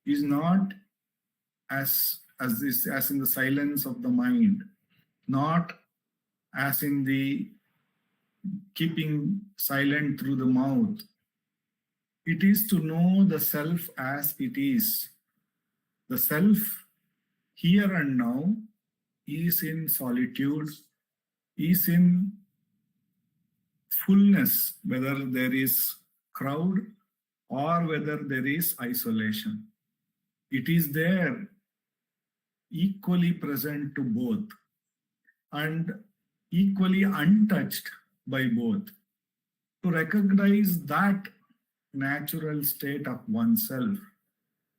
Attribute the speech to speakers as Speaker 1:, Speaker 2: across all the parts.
Speaker 1: is not as in the silence of the mind, not as in the keeping silent through the mouth. It is to know the self as it is. The self here and now is in solitude, is in fullness, whether there is crowd or whether there is isolation. It is there, equally present to both and equally untouched by both. To recognize that natural state of oneself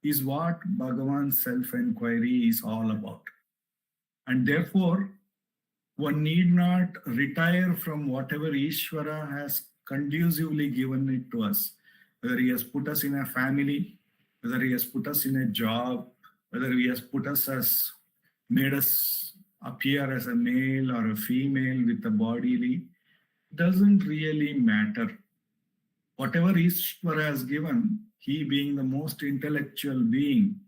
Speaker 1: is what Bhagavan's self-enquiry is all about. And therefore, one need not retire from whatever Ishvara has conducively given it to us, whether he has put us in a family, whether he has put us in a job, whether he has put us as, made us appear as a male or a female with a bodily, doesn't really matter. Whatever Ishvara has given, he being the most intellectual being,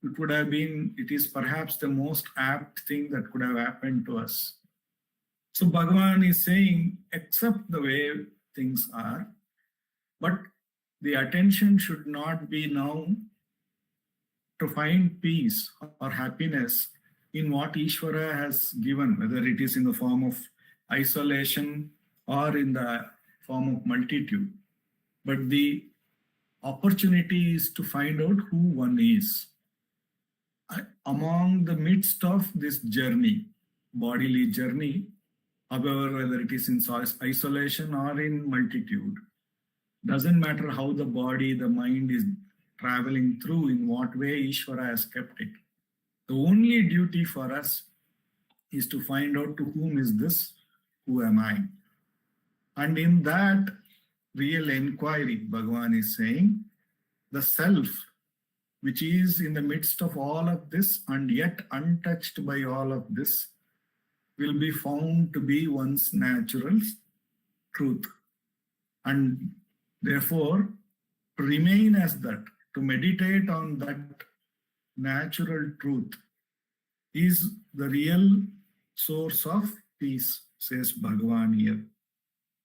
Speaker 1: it is perhaps the most apt thing that could have happened to us. So Bhagavan is saying, accept the way things are, but the attention should not be now to find peace or happiness in what Ishvara has given, whether it is in the form of isolation or in the form of multitude. But the opportunity is to find out who one is. Among the midst of this journey, bodily journey, however, whether it is in isolation or in multitude, doesn't matter how the body, the mind is traveling through, in what way Ishvara has kept it. The only duty for us is to find out to whom is this, who am I? And in that real inquiry, Bhagavan is saying, the self, which is in the midst of all of this and yet untouched by all of this, will be found to be one's natural truth. And therefore, to remain as that, to meditate on that natural truth, is the real source of peace, says Bhagavan here.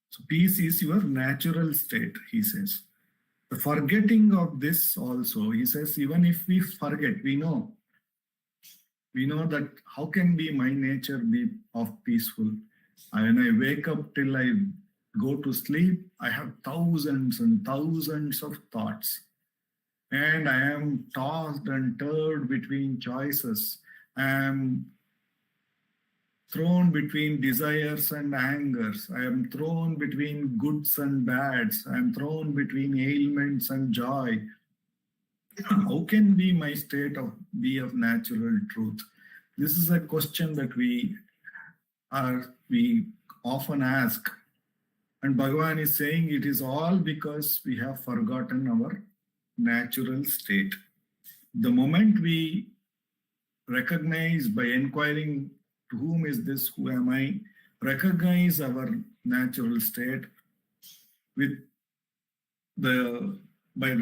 Speaker 1: So peace is your natural state, he says. The forgetting of this also, he says, even if we forget, we know that how can be my nature be of peaceful? When I wake up till I go to sleep, I have thousands and thousands of thoughts. And I am tossed and turned between choices. I am thrown between desires and angers. I am thrown between goods and bads. I am thrown between ailments and joy. How can be my state of natural truth? This is a question that we often ask. And Bhagavan is saying it is all because we have forgotten our natural state. The moment we recognize by inquiring to whom is this, who am I, recognize our natural state by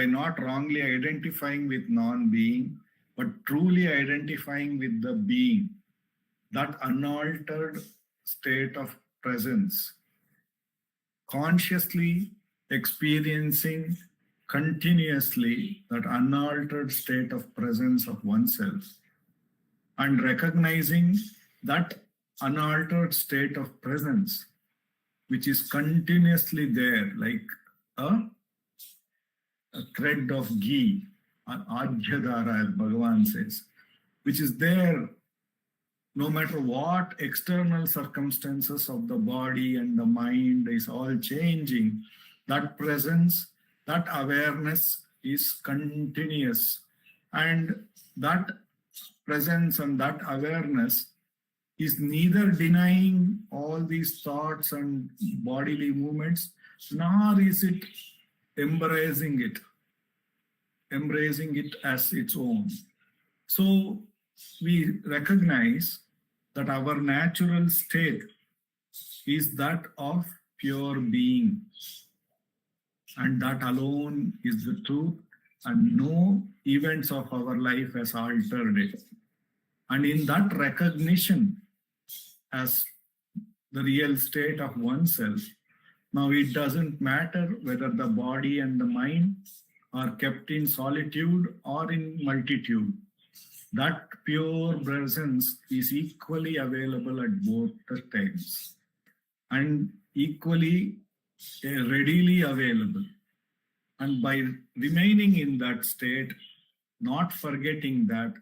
Speaker 1: not wrongly identifying with non-being, but truly identifying with the being, that unaltered state of presence, consciously experiencing continuously that unaltered state of presence of oneself, and recognizing that unaltered state of presence, which is continuously there, like a thread of ghee, an ajyadara, as Bhagavan says, which is there no matter what external circumstances of the body and the mind is all changing. That presence, that awareness is continuous, and that presence and that awareness is neither denying all these thoughts and bodily movements, nor is it embracing it as its own. So we recognize that our natural state is that of pure being, and that alone is the truth, and no events of our life has altered it. And in that recognition as the real state of oneself, now it doesn't matter whether the body and the mind are kept in solitude or in multitude. That pure presence is equally available at both the times and equally readily available. And by remaining in that state, not forgetting that,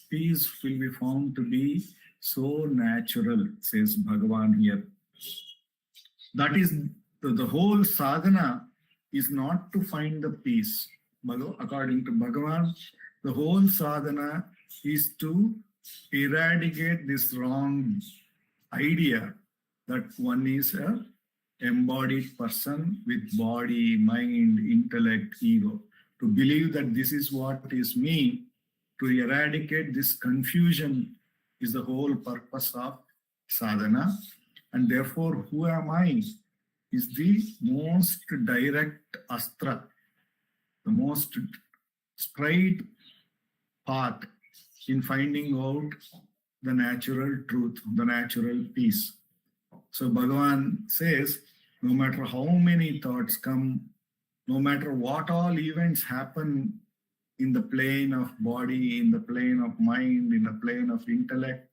Speaker 1: peace will be found to be so natural, says Bhagavan here. That is, the whole sadhana is not to find the peace. According to Bhagavan, the whole sadhana is to eradicate this wrong idea that one is a embodied person with body, mind, intellect, ego. To believe that this is what is me, to eradicate this confusion is the whole purpose of sadhana. And therefore, who am I is the most direct astra, the most straight path in finding out the natural truth, the natural peace. So Bhagavan says, no matter how many thoughts come, no matter what all events happen in the plane of body, in the plane of mind, in the plane of intellect,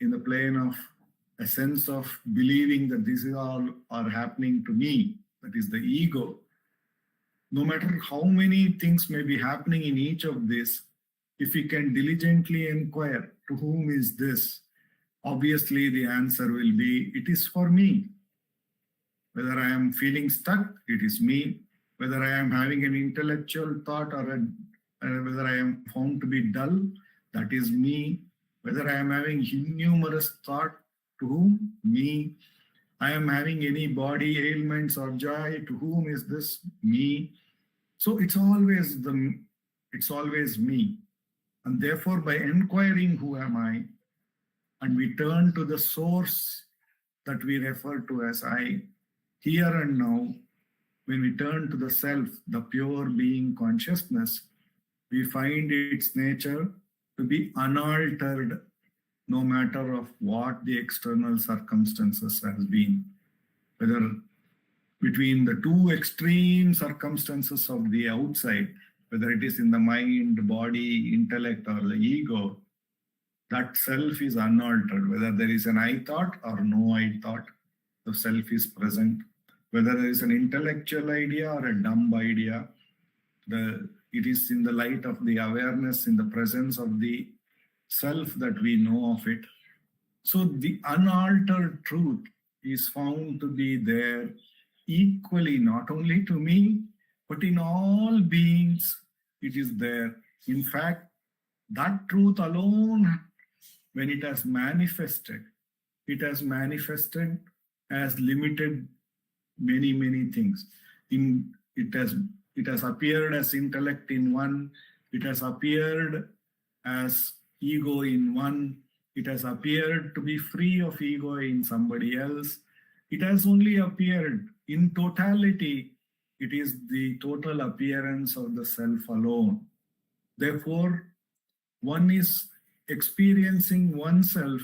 Speaker 1: in the plane of a sense of believing that this is all are happening to me, that is the ego. No matter how many things may be happening in each of this, if we can diligently inquire, to whom is this? Obviously, the answer will be, it is for me. Whether I am feeling stuck, it is me. Whether I am having an intellectual thought or whether I am found to be dull, that is me. Whether I am having innumerous thought, to whom? Me. I am having any body ailments or joy, to whom is this? Me. So it's always me. And therefore, by inquiring who am I, and we turn to the source that we refer to as I, here and now, when we turn to the self, the pure being consciousness, we find its nature to be unaltered, no matter of what the external circumstances has been. Whether between the two extreme circumstances of the outside, whether it is in the mind, body, intellect, or the ego, that self is unaltered. Whether there is an I thought or no I thought, the self is present. Whether there is an intellectual idea or a dumb idea, it is in the light of the awareness, in the presence of the self that we know of it. So the unaltered truth is found to be there equally, not only to me, but in all beings, it is there. In fact, that truth alone, when it has manifested as limited many, many things. It has appeared as intellect in one, it has appeared as ego in one, it has appeared to be free of ego in somebody else. It has only appeared. In totality, it is the total appearance of the self alone. Therefore, one is experiencing oneself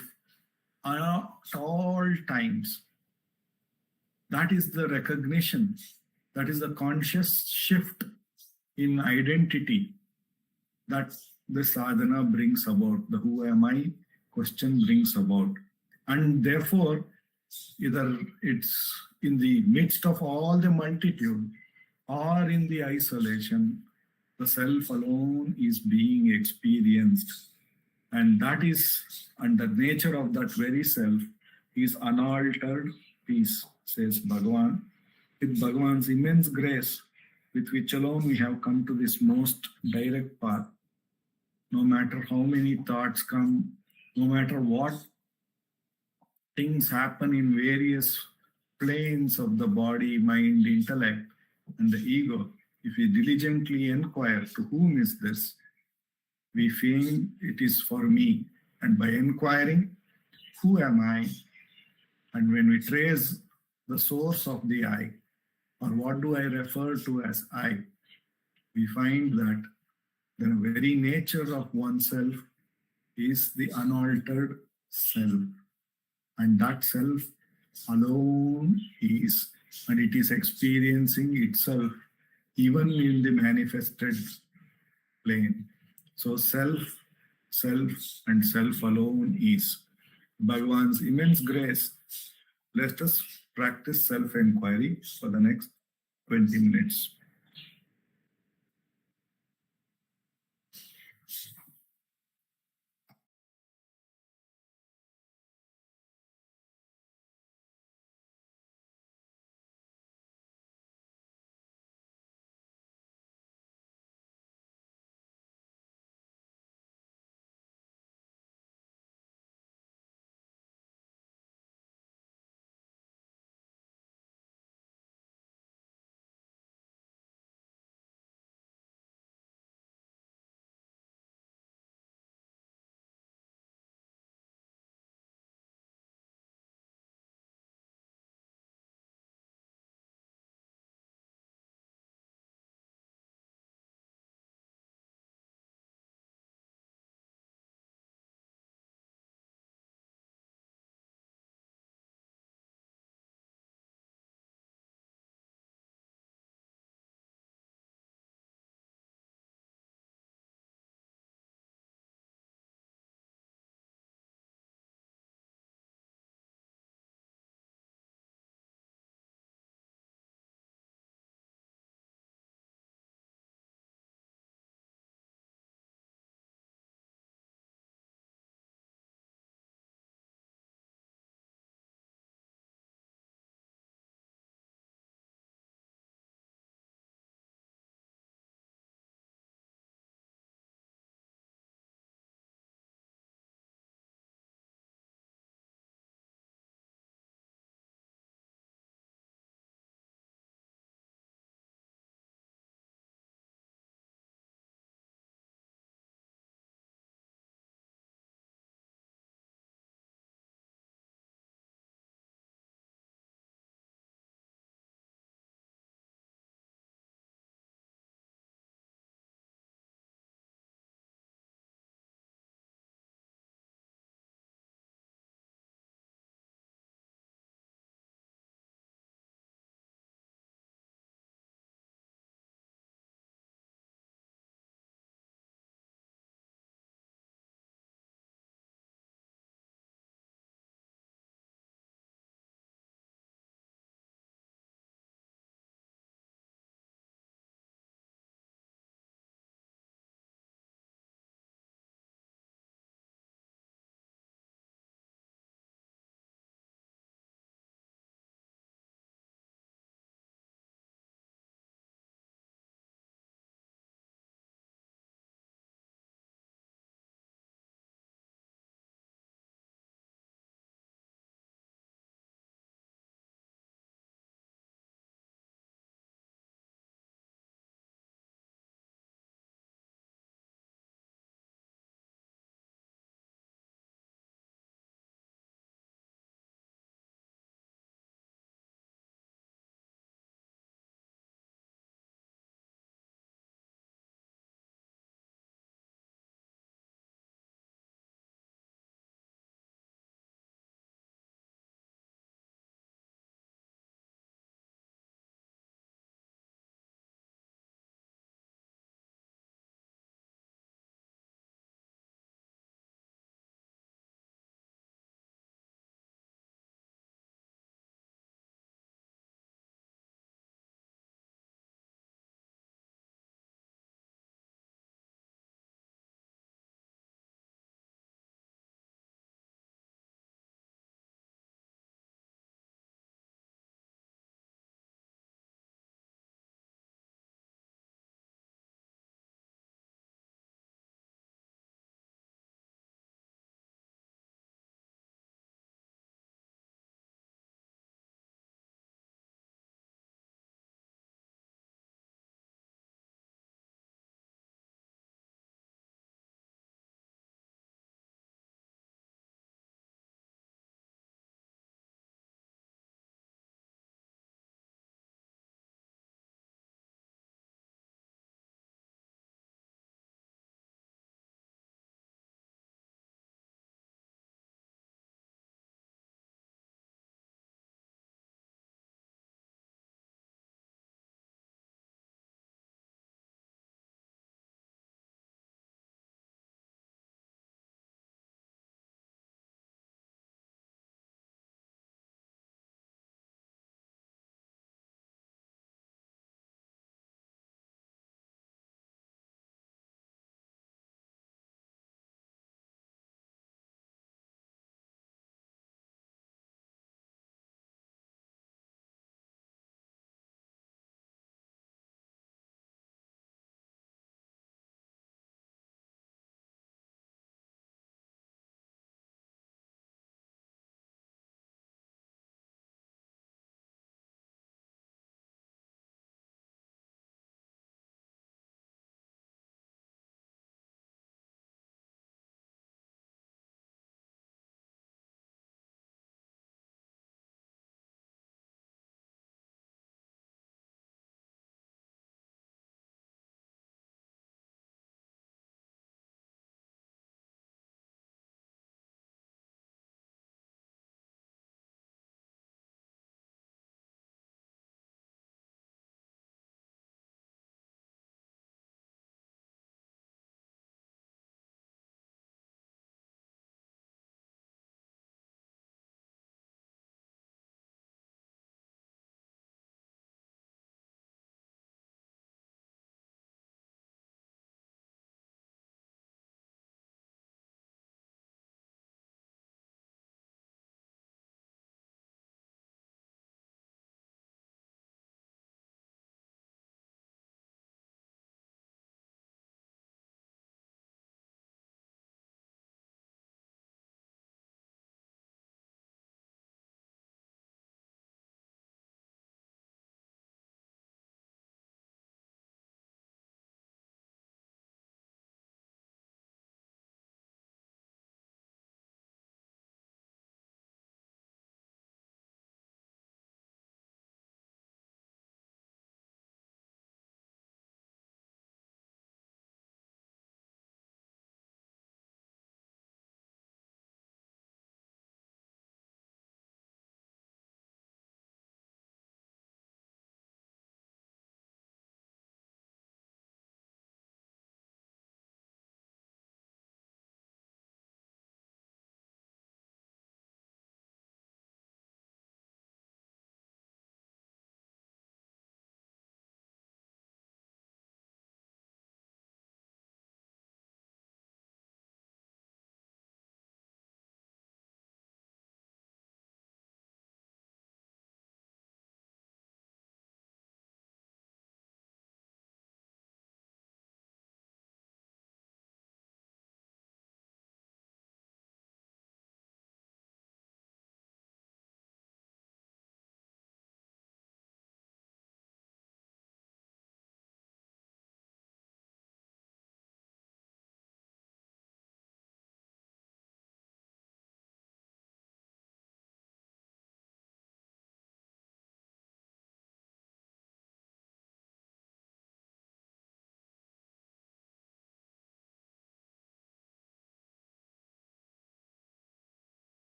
Speaker 1: at all times. That is the recognition. That is the conscious shift in identity that the sadhana brings about. The who am I question brings about. And therefore, either it's in the midst of all the multitude or in the isolation, the self alone is being experienced. And that is, and the nature of that very self is unaltered peace, says Bhagavan. With Bhagavan's immense grace, with which alone we have come to this most direct path. No matter how many thoughts come, no matter what things happen in various planes of the body, mind, intellect, and the ego, if we diligently inquire to whom is this, we feel it is for me. And by inquiring, who am I? And when we trace the source of the I, or what do I refer to as I, we find that The very nature of oneself is the unaltered self, and that self alone is, and it is experiencing itself even in the manifested plane. So self, and self alone is Bhagavan's immense grace. Let us practice self-enquiry for the next 20 minutes.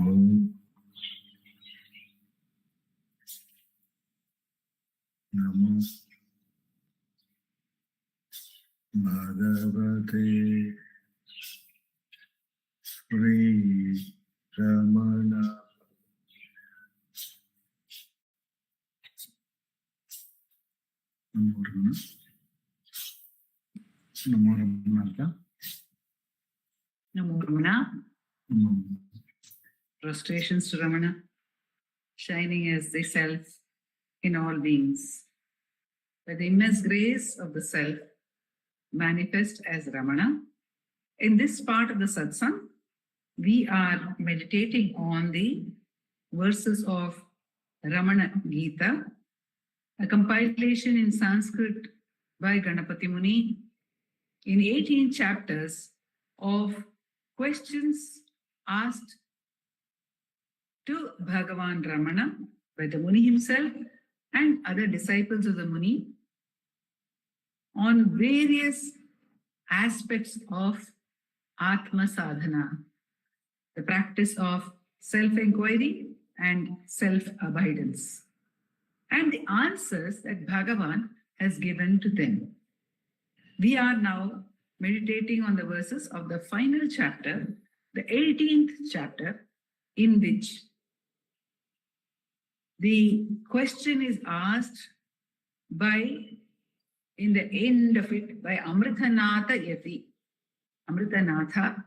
Speaker 1: Om Namo Bhagavate Sri Ramana. Namo Ramana.
Speaker 2: Namo Ramana. Prostrations to Ramana, shining as the self in all beings. By the immense grace of the self, manifest as Ramana. In this part of the satsang, we are meditating on the verses of Ramana Gita, a compilation in Sanskrit by Ganapati Muni in 18 chapters of questions asked to Bhagavan Ramana by the Muni himself and other disciples of the Muni on various aspects of Atma Sadhana, the practice of self-enquiry and self-abidance, and the answers that Bhagavan has given to them. We are now meditating on the verses of the final chapter, the 18th chapter, in which the question is asked by, in the end of it, by Amritanatha Yati. Amritanatha,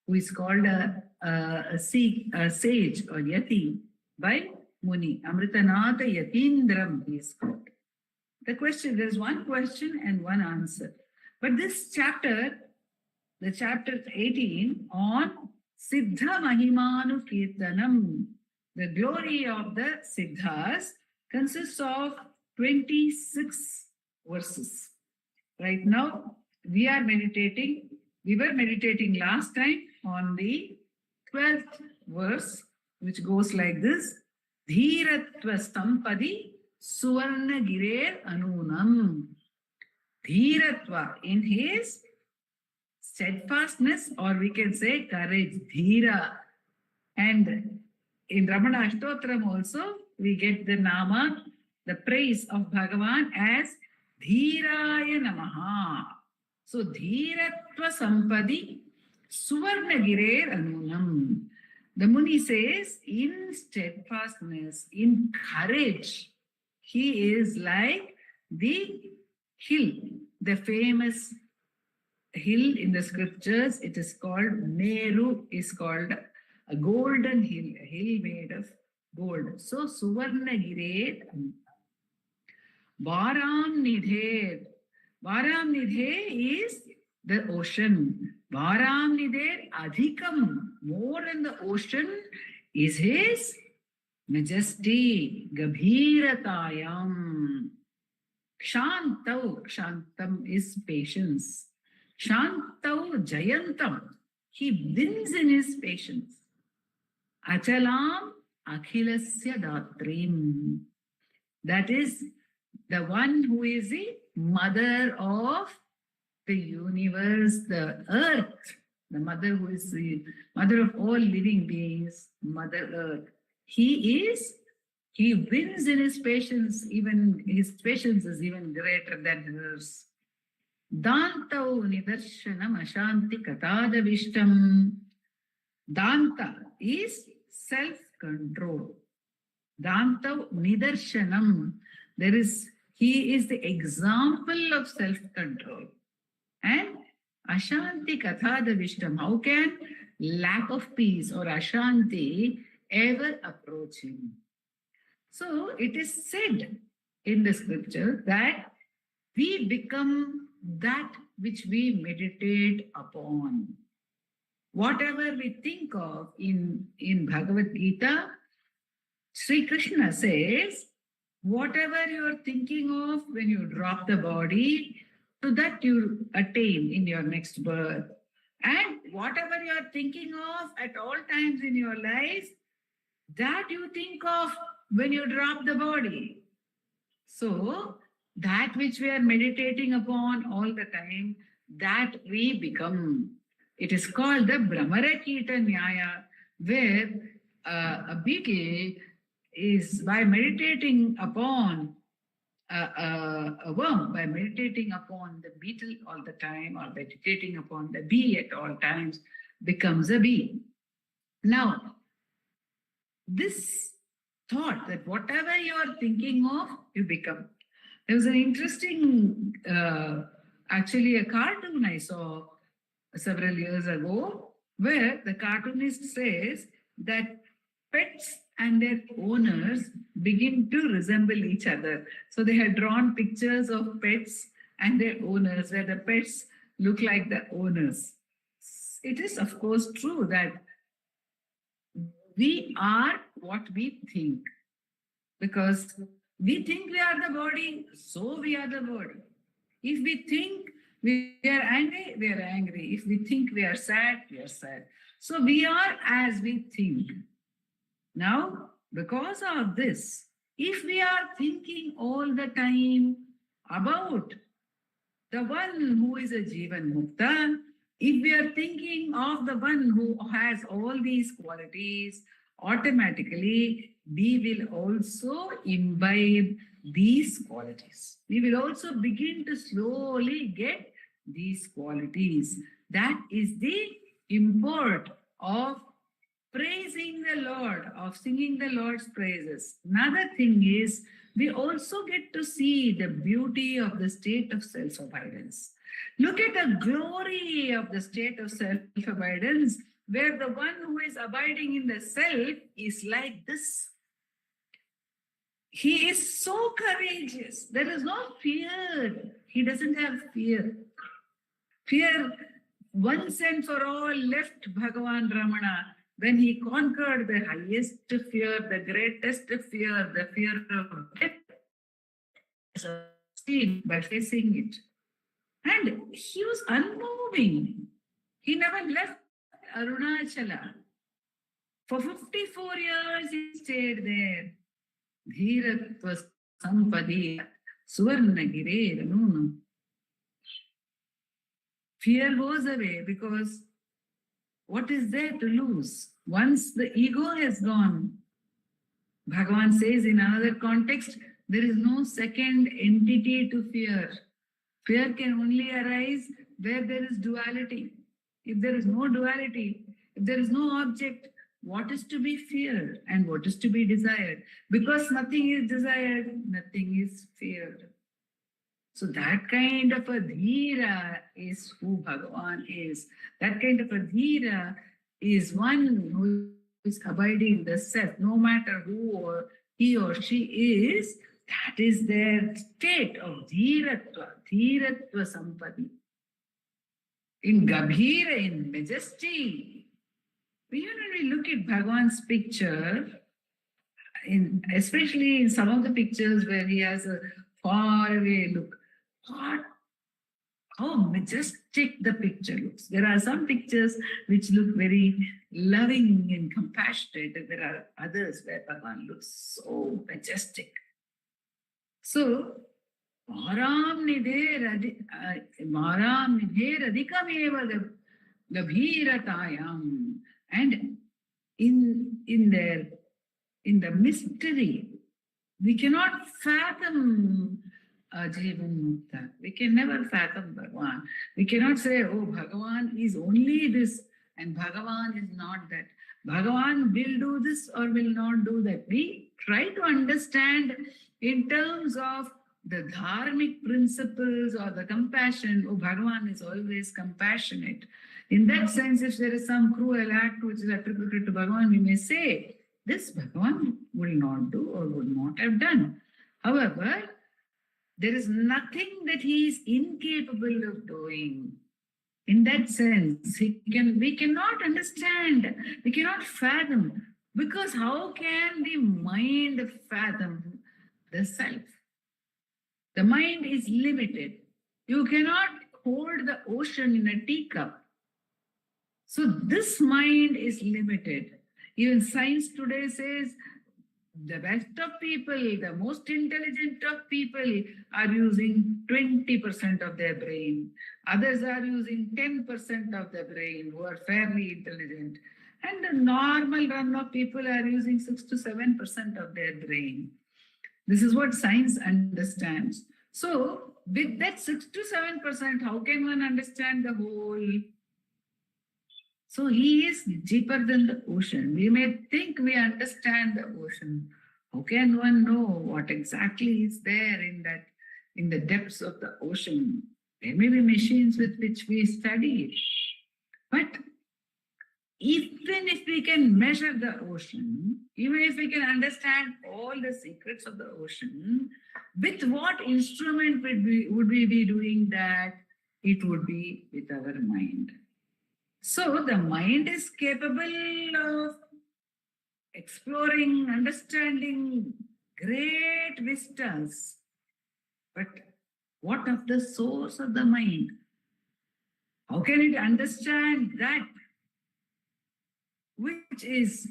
Speaker 2: who is called a sage or Yati by Muni. Amritanatha Yatindram he is called. The question, there's one question and one answer. But this chapter, the chapter 18 on Siddha Mahimanu Kirtanam, the glory of the Siddhas, consists of 26 verses. Right now, we were meditating last time on the 12th verse, which goes like this: Dhiratva Stampadi Suvarna Girer Anunam. Dhiratva, in his steadfastness, or we can say courage, Dhira. And in Ramana Ashtotram also, we get the Nama, the praise of Bhagavan as Dhiraya Namaha. So, Dhiratva Sampadi Suvarna Girer Anunam. The Muni says, in steadfastness, in courage, he is like the hill, the famous hill in the scriptures. It is called Meru, is called a golden hill, a hill made of gold. So, Suvarna Girer, Varam Nidher. Varam Nidhe is the ocean. Varam Nidher Adhikam, more than the ocean, is his majesty. Gabhiratayam. Shantau, Shantam is patience. Shantau Jayantam, he wins in his patience. Achalam Akhilasya Datrim, that is the one who is the mother of the universe, the earth, the mother who is the mother of all living beings, Mother Earth. He wins in his patience, even his patience is even greater than hers. Dantau Nidarshanam Ashanti Katadavishtam. Danta is self-control. Dantau Nidarshanam, he is the example of self-control. And Ashanti Kathadavishtam, how can lack of peace or Ashanti ever approach him? So it is said in the scripture that we become that which we meditate upon. Whatever we think of in Bhagavad Gita, Sri Krishna says, whatever you are thinking of when you drop the body, to that you attain in your next birth. And whatever you are thinking of at all times in your life, that you think of when you drop the body. So, that which we are meditating upon all the time, that we become. It is called the Brahmarakita Nyaya, where a beetle is, by meditating upon a worm, by meditating upon the beetle all the time, or meditating upon the bee at all times, becomes a bee. Now, this thought that whatever you are thinking of, you become. There was an interesting, actually, a cartoon I saw several years ago, where the cartoonist says that pets and their owners begin to resemble each other. So they had drawn pictures of pets and their owners, where the pets look like the owners. It is, of course, true that we are what we think, because we think we are the body, so we are the body. If we think we are angry, we are angry. If we think we are sad, we are sad. So we are as we think. Now, because of this, if we are thinking all the time about the one who is a Jivan Mukta, if we are thinking of the one who has all these qualities, automatically we will also imbibe these qualities. We will also begin to slowly get these qualities. That is the import of praising the Lord, of singing the Lord's praises. Another thing is, we also get to see the beauty of the state of self-abidance. Look at the glory of the state of self-abidance, where the one who is abiding in the self is like this. He is so courageous. There is no fear. He doesn't have fear. Fear once and for all left Bhagavan Ramana when he conquered the highest fear, the greatest fear, the fear of death, by facing it. And he was unmoving. He never left Arunachala. For 54 years he stayed there. Dhiratva sampadi suvarnagire ranunam. Fear goes away, because what is there to lose? Once the ego has gone, Bhagavan says in another context, there is no second entity to fear. Fear can only arise where there is duality. If there is no duality, if there is no object, what is to be feared and what is to be desired? Because nothing is desired, nothing is feared. So that kind of a dhira is who Bhagavan is. That kind of a dhira is one who is abiding in the self, no matter who or he or she is. That is their state of dhiratva sampati. In Gabhira, in majesty. Even when we look at Bhagavan's picture, especially in some of the pictures where he has a faraway look, how majestic the picture looks. There are some pictures which look very loving and compassionate, and there are others where Bhagavan looks so majestic. So, Maram nidher adhikameva gabhiratayam. And in the mystery, we cannot fathom Jivan Mukta. We can never fathom Bhagavan. We cannot say, oh, Bhagavan is only this and Bhagavan is not that. Bhagavan will do this or will not do that. We try to understand in terms of the dharmic principles or the compassion. Oh, Bhagavan is always compassionate. In that sense, if there is some cruel act which is attributed to Bhagavan, we may say, this Bhagavan will not do or would not have done. However, there is nothing that he is incapable of doing. In that sense, we cannot understand, we cannot fathom, because how can the mind fathom the self? The mind is limited. You cannot hold the ocean in a teacup. So this mind is limited. Even science today says the best of people, the most intelligent of people are using 20% of their brain. Others are using 10% of their brain who are fairly intelligent. And the normal run of people are using 6 to 7% of their brain. This is what science understands. So, with that 6 to 7%, how can one understand the whole? So, he is deeper than the ocean. We may think we understand the ocean. How can one know what exactly is there in the depths of the ocean? There may be machines with which we study it. But even if we can measure the ocean, even if we can understand all the secrets of the ocean, with what instrument would we be doing that? It would be with our mind. So the mind is capable of exploring, understanding great vistas. But what of the source of the mind? How can it understand that which is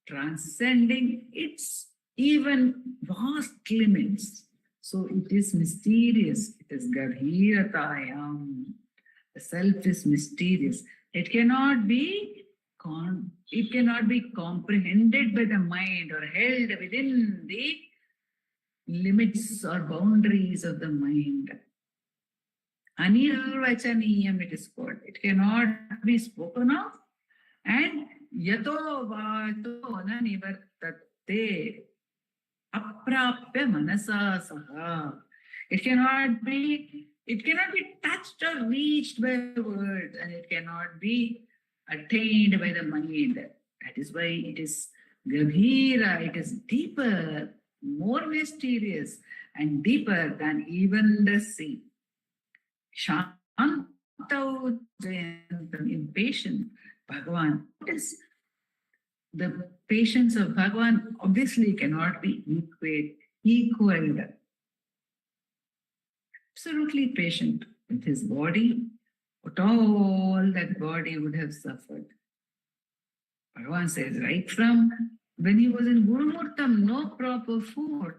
Speaker 2: transcending its even vast limits? So it is mysterious. It is Garbhiratayam. The self is mysterious. It cannot be comprehended by the mind or held within the limits or boundaries of the mind. Anirvachaniyam it is called. It cannot be spoken of. And yato vato na nivartate aprapya manasa saha. It cannot be touched or reached by words, and it cannot be attained by the mind. That is why it is Gabhira, it is deeper, more mysterious, and deeper than even the sea. Shantau Jayantam, impatient. Bhagavan, what is the patience of Bhagavan? Obviously cannot be equaled. Absolutely patient with his body, what all that body would have suffered. Bhagavan says, right from when he was in Gurumurtam, no proper food.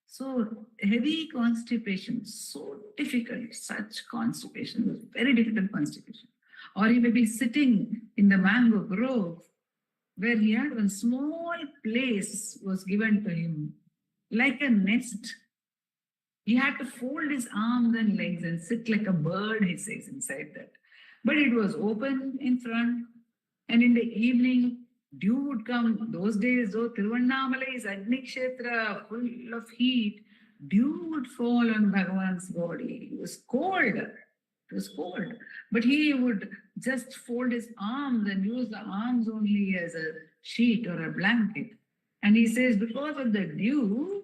Speaker 2: So heavy constipation, so difficult, such constipation was very difficult constipation. Or he may be sitting in the mango grove where he had one small place was given to him, like a nest. He had to fold his arms and legs and sit like a bird, he says, inside that. But it was open in front, and in the evening, dew would come. Those days, though Tiruvannamalai is Agni Kshetra, full of heat, dew would fall on Bhagavan's body. It was cold. It was cold. But he would just fold his arms and use the arms only as a sheet or a blanket. And he says, because of the dew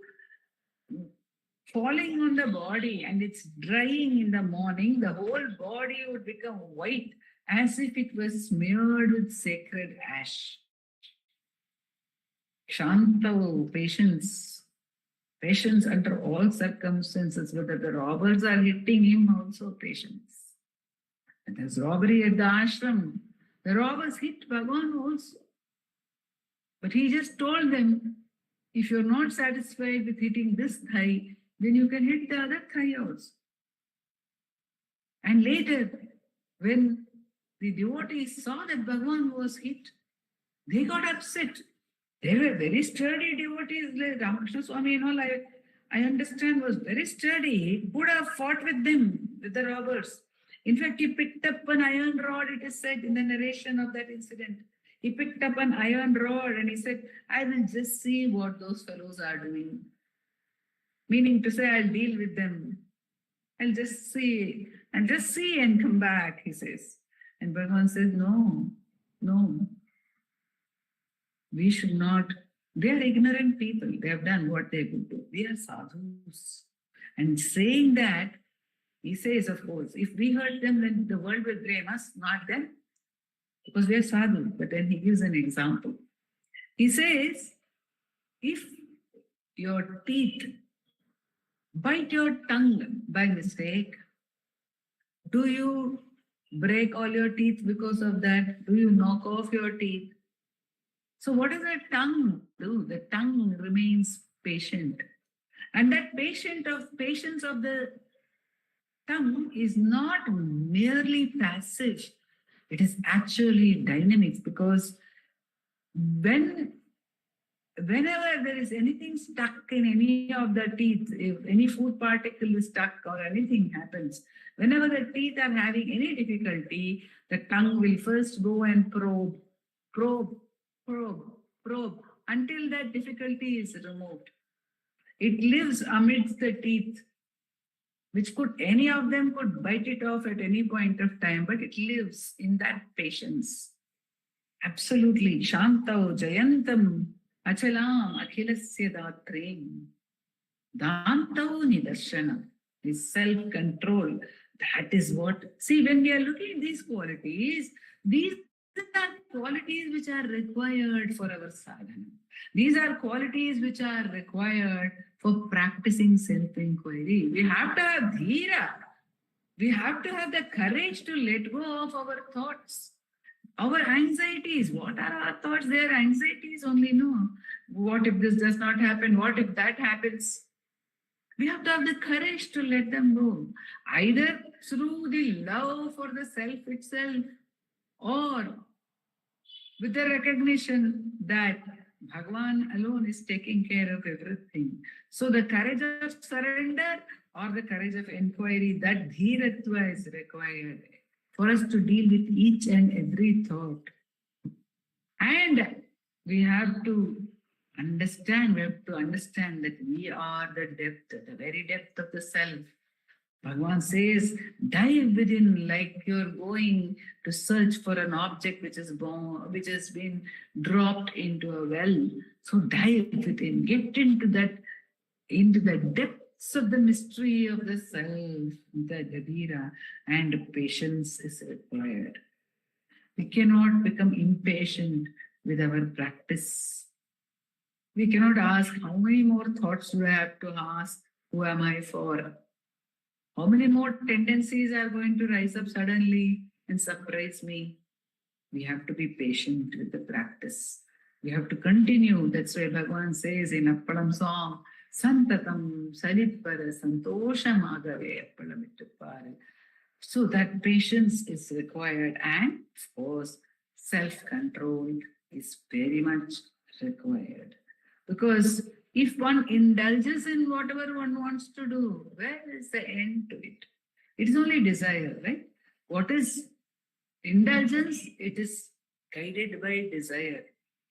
Speaker 2: falling on the body and it's drying in the morning, the whole body would become white as if it was smeared with sacred ash. Shantau, patience. Patience under all circumstances, whether the robbers are hitting him, also patience. And there's robbery at the ashram. The robbers hit Bhagavan also. But he just told them, if you're not satisfied with hitting this thigh, then you can hit the other thigh also. And later, when the devotees saw that Bhagavan was hit, they got upset. They were very sturdy devotees, like Ramakrishna Swami and all, I understand, was very sturdy. He could have fought with them, with the robbers. In fact, he picked up an iron rod, it is said in the narration of that incident. He picked up an iron rod and he said, I will just see what those fellows are doing. Meaning to say, I'll deal with them. I'll just see and come back, he says. And Bhagavan says, no. We should not. They are ignorant people. They have done what they could do. We are sadhus. And saying that, he says, of course, if we hurt them, then the world will blame us, not them. Because we are sadhus. But then he gives an example. He says, if your teeth bite your tongue by mistake, do you break all your teeth because of that? Do you knock off your teeth? So what does the tongue do? The tongue remains patient. And that patience of the tongue is not merely passive. It is actually dynamic, because whenever there is anything stuck in any of the teeth, if any food particle is stuck or anything happens, whenever the teeth are having any difficulty, the tongue will first go and probe, probe, probe, probe until that difficulty is removed. It lives amidst the teeth, which any of them could bite it off at any point of time, but it lives in that patience. Absolutely. Shantau Jayantam Achalam Akhilasya Datrim. Dantau Nidarshanam is self-control. That is what. See, when we are looking at these qualities are qualities which are required for our sadhana. These are qualities which are required for practicing self-inquiry. We have to have dhira. We have to have the courage to let go of our thoughts. Our anxieties, what are our thoughts? They are anxieties only, no. What if this does not happen? What if that happens? We have to have the courage to let them go. Either through the love for the self itself or with the recognition that Bhagavan alone is taking care of everything. So the courage of surrender or the courage of inquiry, that dhiratva is required for us to deal with each and every thought. And we have to understand that we are the depth, the very depth of the self. Bhagavan says, dive within like you're going to search for an object which has been dropped into a well. So dive within, get into the depths of the mystery of the self, the Gadira, and patience is required. We cannot become impatient with our practice. We cannot ask, how many more thoughts do I have to ask? Who am I for? How many more tendencies are going to rise up suddenly and surprise me? We have to be patient with the practice. We have to continue. That's why Bhagavan says in Appalam song, Santatam Salipara Santosham Agave Appalam Ittupare. So that patience is required, and of course, self-control is very much required. Because if one indulges in whatever one wants to do, where is the end to it? It is only desire, right? What is indulgence? It is guided by desire.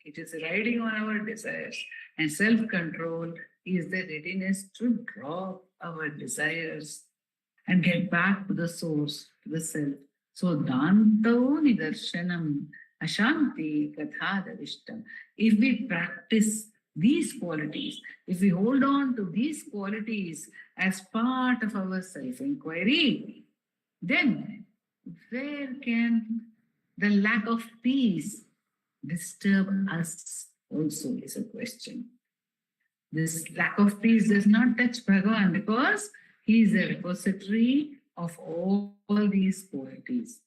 Speaker 2: It is riding on our desires. And self-control is the readiness to drop our desires and get back to the source, to the self. So, Dantau Nidarshanam Ashanti Kathadavishtam. If we practice these qualities, if we hold on to these qualities as part of our self-inquiry, then where can the lack of peace disturb us also is a question. This lack of peace does not touch Bhagavan because he is a repository of all these qualities.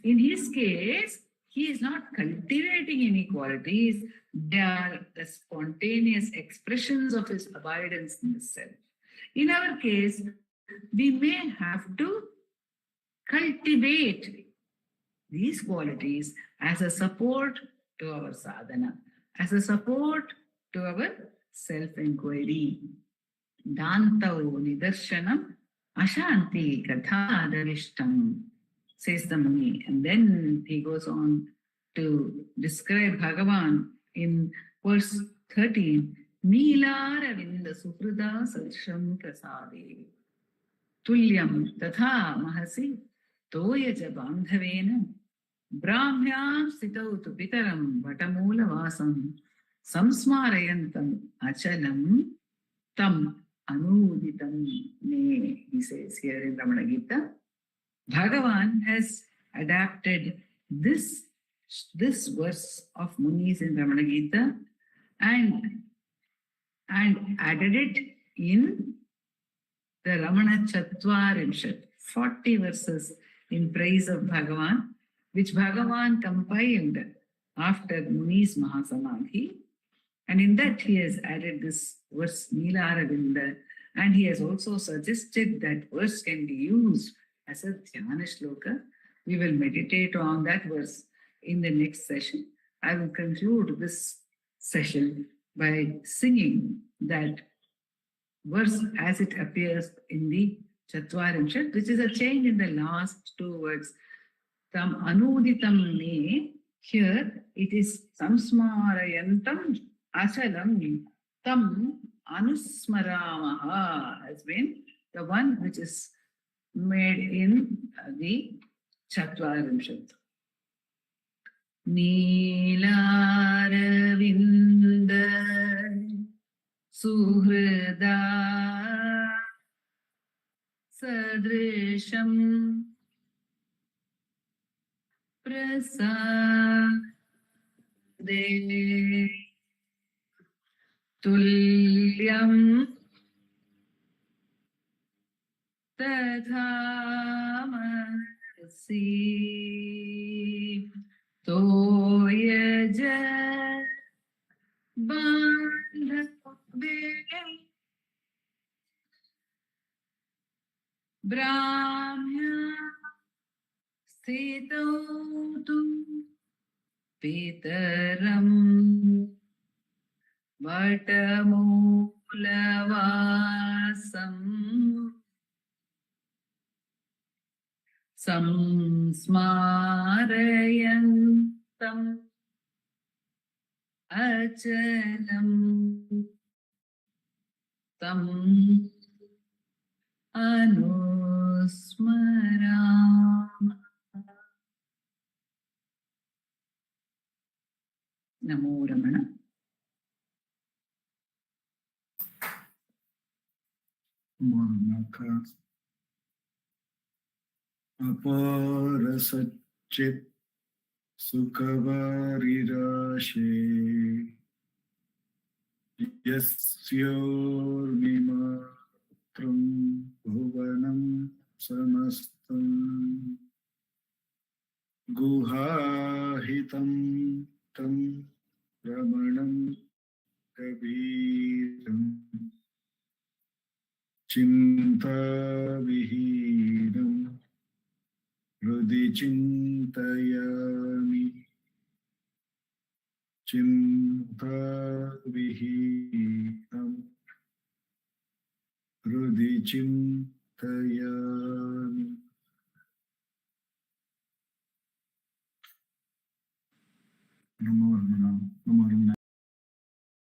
Speaker 2: In his case, he is not cultivating any qualities. They are the spontaneous expressions of his abidance in the self. In our case, we may have to cultivate these qualities as a support to our sadhana, as a support to our self-inquiry. Dantau nidarshanam ashanti kathadavishtam, says the Muni. And then he goes on to describe Bhagavan in verse 13. Neelaravinda suhrida sarsham prasade tulyam tatha mahasi toyaja bandhavena brahmyam sitau tu pitaram vatamula vasam samsmarayantam achalam tam anuditam me, he says here in Ramana Gita. Bhagavan has adapted this verse of Munis in Ramana Gita and added it in the Ramanacentre, 40 verses in praise of Bhagavan, which Bhagavan compiled after Muni's Mahasamadhi. And in that he has added this verse, Neelaravinda, and he has also suggested that verse can be used as a dhyana shloka. We will meditate on that verse in the next session. I will conclude this session by singing that verse as it appears in the Chatvarimshat, which is a change in the last two words. Tam anuditam me. Here it is samsmarayantam achalam tam anusmaramaha has been the one which is made in the Chatvarimshat. Neelaravinda Suhrada Sadrisham Prasade Tulyam Tadhamasi Toyaja Bandhabe Brahmya Sthito tu Pitaram Vatamulavasam Samsmarayantam Achalam Tam Anusmaram. Namo Ramana.
Speaker 1: Manaka apara satchit sukavarirashe yasyornimatram bhuvanam samastam guhahitam tam ramanam kabiram Chintavihinam Hrudi Chintayami Chintavihinam Hrudi Chintayami